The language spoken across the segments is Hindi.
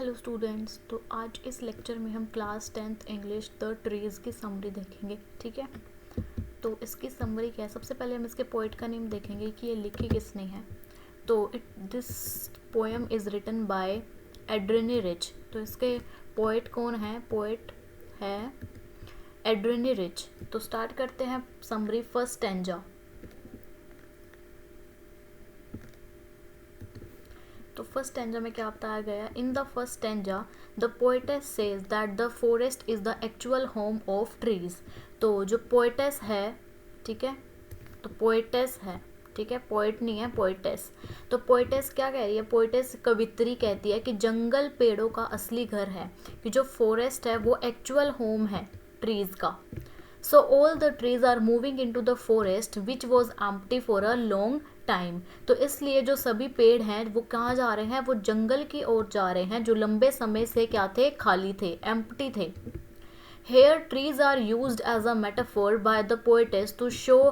हेलो स्टूडेंट्स, तो आज इस लेक्चर में हम class 10th English the trees की समरी देखेंगे। ठीक है, तो इसकी समरी क्या है? सबसे पहले हम इसके पोइट का नेम देखेंगे कि ये लिखी किसने है। तो this poem is written by Adrienne Rich. तो इसके पोइट कौन है? पोइट है एड्रेनी रिच। तो स्टार्ट करते हैं समरी। First stanza. तो फर्स्ट स्टैंजा में क्या बताया गया? In the first stanza the poetess says that the forest is the actual home of trees. तो जो पोएटेस है, ठीक है, तो पोएटेस है, ठीक है, पोएट नहीं है, पोएटेस। तो पोएटेस क्या कह रही है? पोएटेस कवित्री कहती है कि जंगल पेड़ों का असली घर है, कि जो फॉरेस्ट है वो एक्चुअल होम है ट्रीज का। So all the trees are moving into the forest which was empty for a long time। तो इसलिए जो सभी पेड़ हैं वो कहाँ जा रहे हैं? वो जंगल की ओर जा रहे हैं जो लंबे समय से क्या थे? खाली थे, एम्प्टी थे। Here trees are used as a metaphor by the poetess to show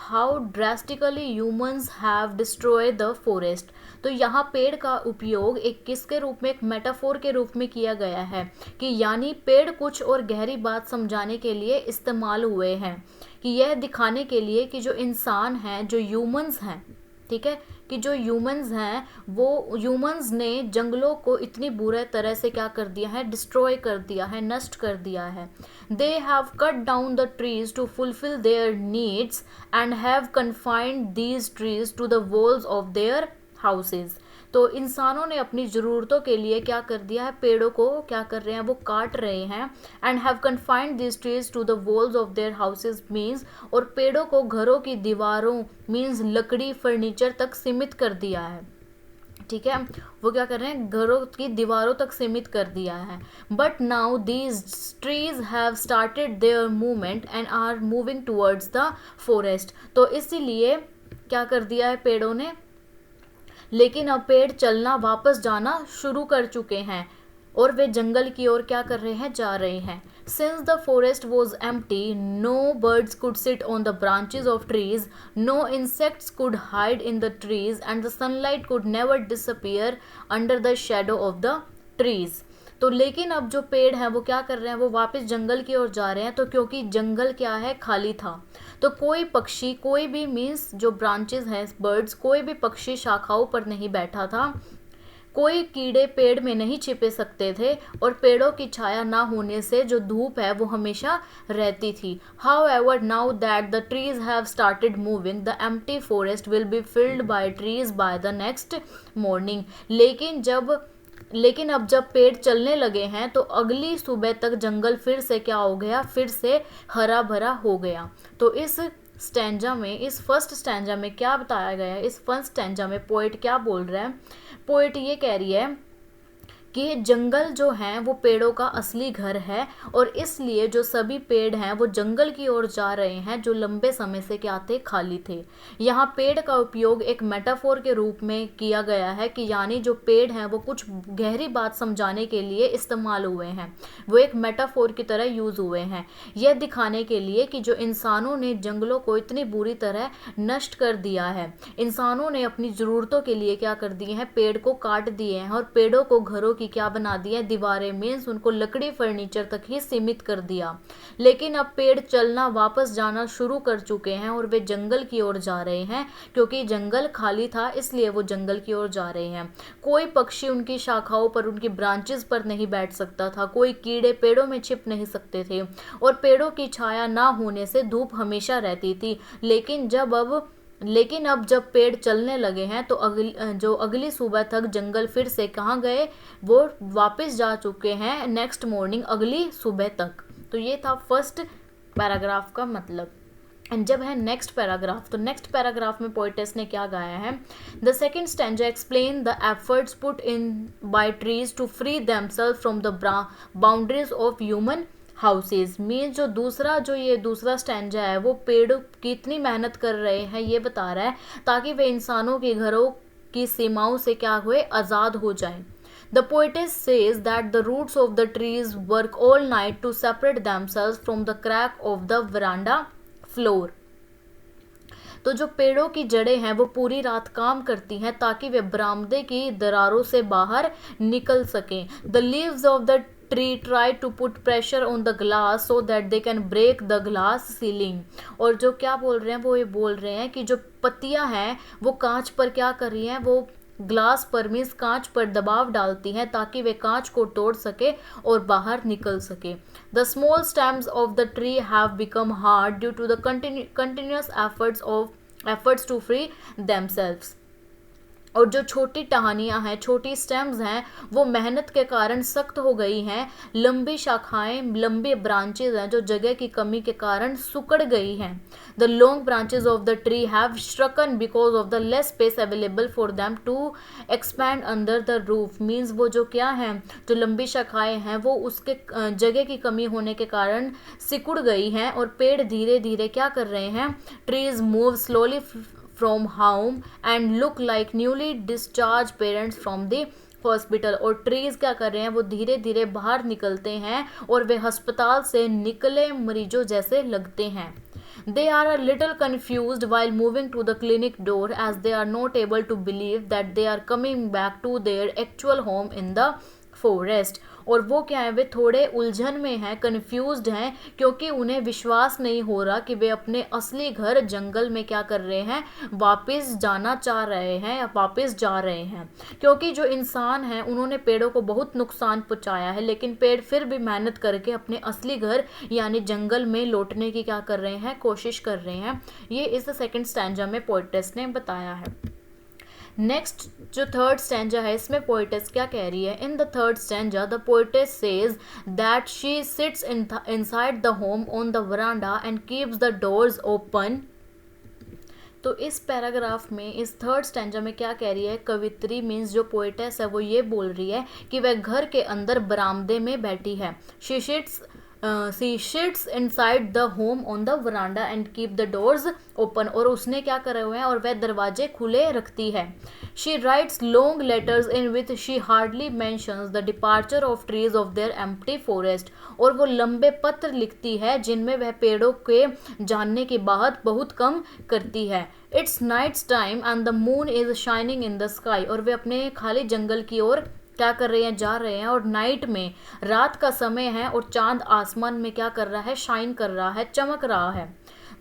how drastically humans have destroyed the forest। तो यहाँ पेड़ का उपयोग एक किसके रूप में? एक मेटाफोर के रूप में किया गया है, कि यानी पेड़ कुछ और गहरी बात समझाने के लिए इस्तेमाल हुए हैं, कि यह दिखाने के लिए कि जो इंसान हैं, जो ह्यूमंस हैं, ठीक है, कि जो ह्यूमंस हैं वो ह्यूमंस ने जंगलों को इतनी बुरे तरह से क्या कर दिया है? डिस्ट्रॉय कर दिया है, नष्ट कर दिया है। They have cut down the trees to fulfil their needs and have confined these trees to the walls of their houses. तो इंसानों ने अपनी ज़रूरतों के लिए क्या कर दिया है? पेड़ों को क्या कर रहे हैं? वो काट रहे हैं। And have confined this trees to the walls of their houses means, और पेड़ों को घरों की दीवारों मीन्स लकड़ी, फर्नीचर तक सीमित कर दिया है। ठीक है, वो क्या कर रहे हैं? घरों की दीवारों तक सीमित कर दिया है। But now these trees have started their movement and are moving towards the forest. तो इसीलिए क्या कर दिया है पेड़ों ने? लेकिन अब पेड़ चलना, वापस जाना शुरू कर चुके हैं और वे जंगल की ओर क्या कर रहे हैं? जा रहे हैं। Since the forest was empty, no birds could sit on the branches of trees, no insects could hide in the trees, and the sunlight could never disappear under the shadow of the trees। तो लेकिन अब जो पेड़ हैं वो क्या कर रहे हैं? वो वापस जंगल की ओर जा रहे हैं। तो क्योंकि जंगल क्या है? खाली था, तो कोई पक्षी, कोई भी मीन्स जो ब्रांचेस हैं, बर्ड्स, कोई भी पक्षी शाखाओं पर नहीं बैठा था, कोई कीड़े पेड़ में नहीं छिपे सकते थे, और पेड़ों की छाया ना होने से जो धूप है वो हमेशा रहती थी। However, now that the trees have started moving, the empty forest will be filled by trees by the next morning। लेकिन अब जब पेड़ चलने लगे हैं तो अगली सुबह तक जंगल फिर से क्या हो गया? फिर से हरा भरा हो गया। तो इस स्टैंजा में, इस फर्स्ट स्टैंजा में क्या बताया गया है? इस फर्स्ट स्टैंजा में पोएट क्या बोल रहा है? पोएट ये कह रही है कि जंगल जो हैं वो पेड़ों का असली घर है, और इसलिए जो सभी पेड़ हैं वो जंगल की ओर जा रहे हैं जो लंबे समय से क्या थे? खाली थे। यहाँ पेड़ का उपयोग एक मेटाफोर के रूप में किया गया है, कि यानी जो पेड़ हैं वो कुछ गहरी बात समझाने के लिए इस्तेमाल हुए हैं, वो एक मेटाफोर की तरह यूज़ हुए हैं, यह दिखाने के लिए कि जो इंसानों ने जंगलों को इतनी बुरी तरह नष्ट कर दिया है, इंसानों ने अपनी ज़रूरतों के लिए क्या कर दिए हैं? पेड़ को काट दिए हैं, और पेड़ों को घरों की क्या बना दिया? दीवारें, मीन्स उनको लकड़ी, फर्नीचर तक ही सीमित कर दिया। लेकिन अब पेड़ चलना, वापस जाना शुरू कर चुके हैं, और वे जंगल की ओर जा रहे हैं, क्योंकि जंगल खाली था इसलिए वो जंगल की ओर जा रहे हैं। कोई पक्षी उनकी शाखाओं पर, उनकी ब्रांचेस पर नहीं बैठ सकता था, कोई कीड़े पेड़ों में छिप नहीं सकते थे, और पेड़ों की छाया ना होने से धूप हमेशा रहती थी। लेकिन अब जब पेड़ चलने लगे हैं तो अगली सुबह तक जंगल फिर से कहाँ गए? वो वापस जा चुके हैं नेक्स्ट मॉर्निंग, अगली सुबह तक। तो ये था फर्स्ट पैराग्राफ का मतलब। एंड जब है नेक्स्ट पैराग्राफ, तो नेक्स्ट पैराग्राफ में पोएटेस ने क्या गाया है? The second stanza explain the efforts put in by trees to free themself from the boundaries of human houses. Means ये दूसरा स्टैंजा है वो पेड़ कितनी मेहनत कर रहे हैं ये बता रहा है, ताकि वे इंसानों के घरों की सीमाओं से क्या हुए? आज़ाद हो जाएं। The poetess says that the roots of the trees work all night to separate themselves from the crack of the veranda floor। तो जो पेड़ों की जड़ें हैं वो पूरी रात काम करती हैं ताकि वे बरामदे की दरारों से बाहर निकल सकें। The leaves of the tree try to put pressure on the glass so that they can break the glass ceiling. और जो क्या बोल रहे हैं वो ये बोल रहे हैं कि जो पत्तियां हैं वो कांच पर क्या कर रही हैं, वो ग्लास पर मीन्स कांच पर दबाव डालती हैं ताकि वे कांच को तोड़ सके और बाहर निकल सके। The small stems of the tree have become hard due to the continuous efforts to free themselves. और जो छोटी टहनियाँ हैं, छोटी स्टेम्स हैं, वो मेहनत के कारण सख्त हो गई हैं। लंबी शाखाएं, लंबे ब्रांचेज हैं जो जगह की कमी के कारण सिकुड़ गई हैं। The long branches of the tree have shrunken because of the less space available for them to expand under the roof. Means वो जो क्या है, जो लंबी शाखाएं हैं वो उसके जगह की कमी होने के कारण सिकुड़ गई हैं और पेड़ धीरे धीरे क्या कर रहे हैं, trees move slowly from home and look like newly discharged parents from the hospital. और ट्रीज क्या कर रहे हैं, वो धीरे धीरे बाहर निकलते हैं और वे अस्पताल से निकले मरीजों जैसे लगते हैं। They are a little confused while moving to the clinic door as they are not able to believe that they are coming back to their actual home in the forest। और वो क्या है, वे थोड़े उलझन में हैं, कंफ्यूज्ड हैं, क्योंकि उन्हें विश्वास नहीं हो रहा कि वे अपने असली घर जंगल में क्या कर रहे हैं, वापस जाना चाह रहे हैं या वापस जा रहे हैं। क्योंकि जो इंसान हैं उन्होंने पेड़ों को बहुत नुकसान पहुंचाया है, लेकिन पेड़ फिर भी मेहनत करके अपने असली घर यानी जंगल में लौटने की क्या कर रहे हैं, कोशिश कर रहे हैं। ये इस सेकंड स्टैंजा में पोएटेस ने बताया है। नेक्स्ट जो थर्ड स्टैंजा है, इसमें पोएटेस क्या कह रही है। In the third stanza the poetess says that she seats inside the home on the veranda and keeps the doors open. तो इस पैराग्राफ में, इस थर्ड स्टैंजा में क्या कह रही है कवित्री, मीन्स जो पोएटेस है वो ये बोल रही है कि वह घर के अंदर बरामदे में बैठी है। She sits inside the home on the veranda and keep the doors open। और उसने क्या करे हुए हैं, और वह दरवाजे खुले रखती है। She writes long letters in which she hardly mentions the departure of trees of their empty forest। और वो लंबे पत्र लिखती है जिनमें वह पेड़ों के जानने की बात बहुत कम करती है। It's night time and the moon is shining in the sky। और वे अपने खाली जंगल की ओर क्या कर रहे हैं, जा रहे हैं, और नाइट में, रात का समय है और चांद आसमान में क्या कर रहा है, शाइन कर रहा है, चमक रहा है।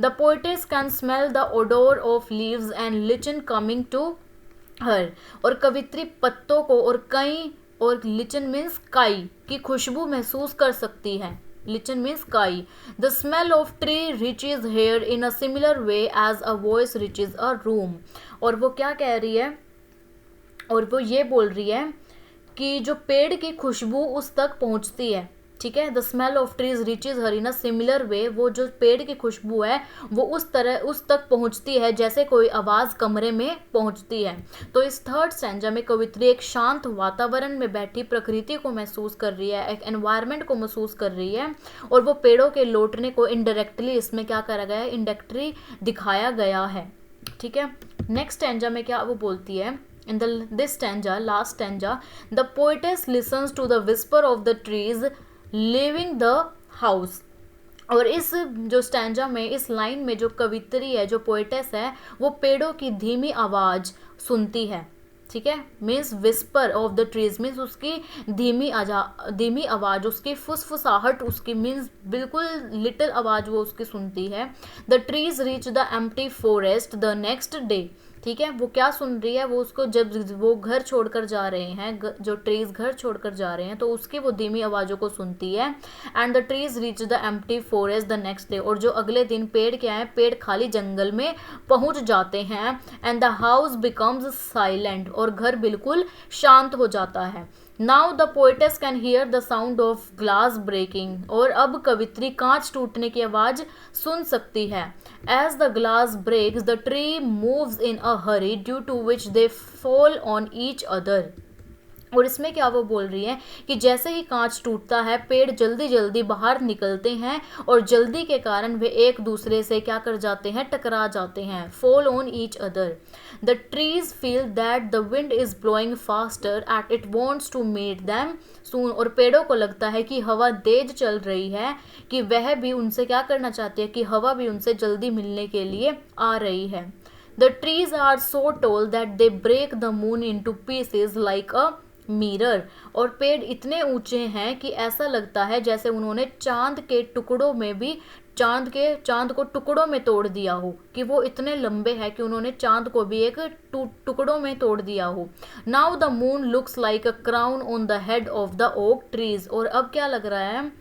The poetess can smell the odour of leaves and lichen coming to her. और कवित्री पत्तों को और लिचन मीन्स काई की खुशबू महसूस कर सकती है। लिचन मीन्स काई। The smell of tree reaches here in a similar way as a voice reaches a room. और वो क्या कह रही है, और वो ये बोल रही है कि जो पेड़ की खुशबू उस तक पहुंचती है, ठीक है। The smell of trees reaches her in a similar वे, वो जो पेड़ की खुशबू है वो उस तक पहुंचती है जैसे कोई आवाज़ कमरे में पहुंचती है। तो इस थर्ड स्टैंजा में कवित्री एक शांत वातावरण में बैठी प्रकृति को महसूस कर रही है, एक एनवायरनमेंट को महसूस कर रही है, और वो पेड़ों के लौटने को इनडायरेक्टली इसमें क्या करा गया है, इनडायरेक्टली दिखाया गया है, ठीक है। नेक्स्ट स्टैंजा में क्या वो बोलती है, in this stanza, last stanza, the poetess listens to the whisper of the trees leaving the house। और इस जो स्टैंजा में, इस लाइन में जो कवित्री है, जो पोएटेस है, वो पेड़ों की धीमी आवाज़ सुनती है, ठीक है। Means whisper of the trees means उसकी धीमी आवाज़, उसकी फुसफुसाहट, उसकी मीन्स बिल्कुल लिटिल आवाज़ वो उसकी सुनती है। The trees reach the empty forest the next day, ठीक है। वो क्या सुन रही है, वो उसको जब वो घर छोड़कर जा रहे हैं, जो ट्रीज घर छोड़कर जा रहे हैं, तो उसकी वो धीमी आवाज़ों को सुनती है। And the trees reach the empty forest the next day. और जो अगले दिन पेड़ क्या है, पेड़ खाली जंगल में पहुंच जाते हैं। And the house becomes silent. और घर बिल्कुल शांत हो जाता है। Now the poetess can hear the sound of glass breaking. और अब कवित्री कांच टूटने की आवाज़ सुन सकती है। As the glass breaks the tree moves in a hurry due to which they fall on each other. और इसमें क्या वो बोल रही है कि जैसे ही कांच टूटता है पेड़ जल्दी जल्दी बाहर निकलते हैं और जल्दी के कारण वे एक दूसरे से क्या कर जाते हैं, टकरा जाते हैं, fall on each other. The trees feel that the wind is blowing faster at it wants to meet them soon. और पेड़ों को लगता है कि हवा तेज चल रही है, कि वह भी उनसे क्या करना चाहती है, कि हवा भी उनसे जल्दी मिलने के लिए आ रही है। The trees are so tall that they break the moon into pieces like a mirror. और पेड़ इतने ऊंचे हैं कि ऐसा लगता है जैसे उन्होंने चांद के टुकड़ों में भी चांद को टुकड़ों में तोड़ दिया हो, कि वो इतने लंबे हैं कि उन्होंने चांद को भी एक टुकड़ों में तोड़ दिया हो। Now the moon looks like a crown on the head of the oak trees. और अब क्या लग रहा है,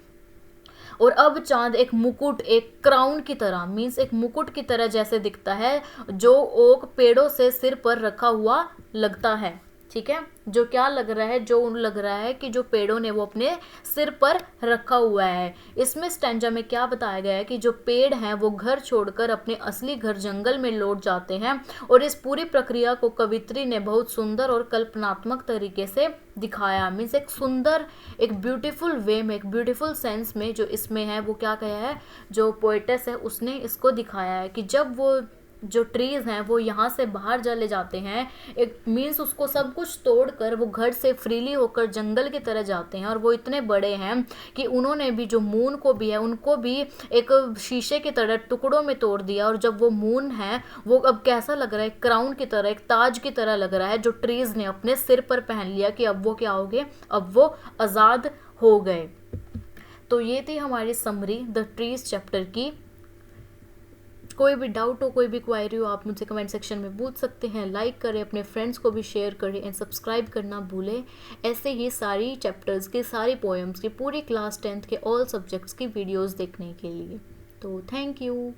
और अब चांद एक मुकुट, एक क्राउन की तरह, मीन्स एक मुकुट की तरह जैसे दिखता है, जो ओक पेड़ों से सिर पर रखा हुआ लगता है। ठीक है, जो क्या लग रहा है, जो लग रहा है कि जो पेड़ों ने वो अपने सिर पर रखा हुआ है। इसमें स्टैंजा में क्या बताया गया है कि जो पेड़ हैं वो घर छोड़कर अपने असली घर जंगल में लौट जाते हैं। और इस पूरी प्रक्रिया को कवित्री ने बहुत सुंदर और कल्पनात्मक तरीके से दिखाया। मीन्स एक सुंदर, एक ब्यूटीफुल वे में, एक ब्यूटीफुल सेंस में जो इसमें है, वो क्या कहा है, जो पोएटेस है उसने इसको दिखाया है कि जब वो जो ट्रीज हैं वो यहाँ से बाहर चले जाते हैं, एक मीन्स उसको सब कुछ तोड़कर वो घर से फ्रीली होकर जंगल की तरह जाते हैं। और वो इतने बड़े हैं कि उन्होंने भी जो मून को भी है उनको भी एक शीशे की तरह टुकड़ों में तोड़ दिया। और जब वो मून है वो अब कैसा लग रहा है, क्राउन की तरह, एक ताज की तरह लग रहा है, जो ट्रीज ने अपने सिर पर पहन लिया, कि अब वो क्या हो गए, अब वो आज़ाद हो गए। तो ये थी हमारी समरी द ट्रीज चैप्टर की। कोई भी डाउट हो, कोई भी क्वायरी हो, आप मुझसे कमेंट सेक्शन में पूछ सकते हैं। लाइक करें, अपने फ्रेंड्स को भी शेयर करें एंड सब्सक्राइब करना भूलें ऐसे ही सारी चैप्टर्स की, सारी पोएम्स की, पूरी क्लास 10th के ऑल सब्जेक्ट्स की वीडियोस देखने के लिए। तो थैंक यू।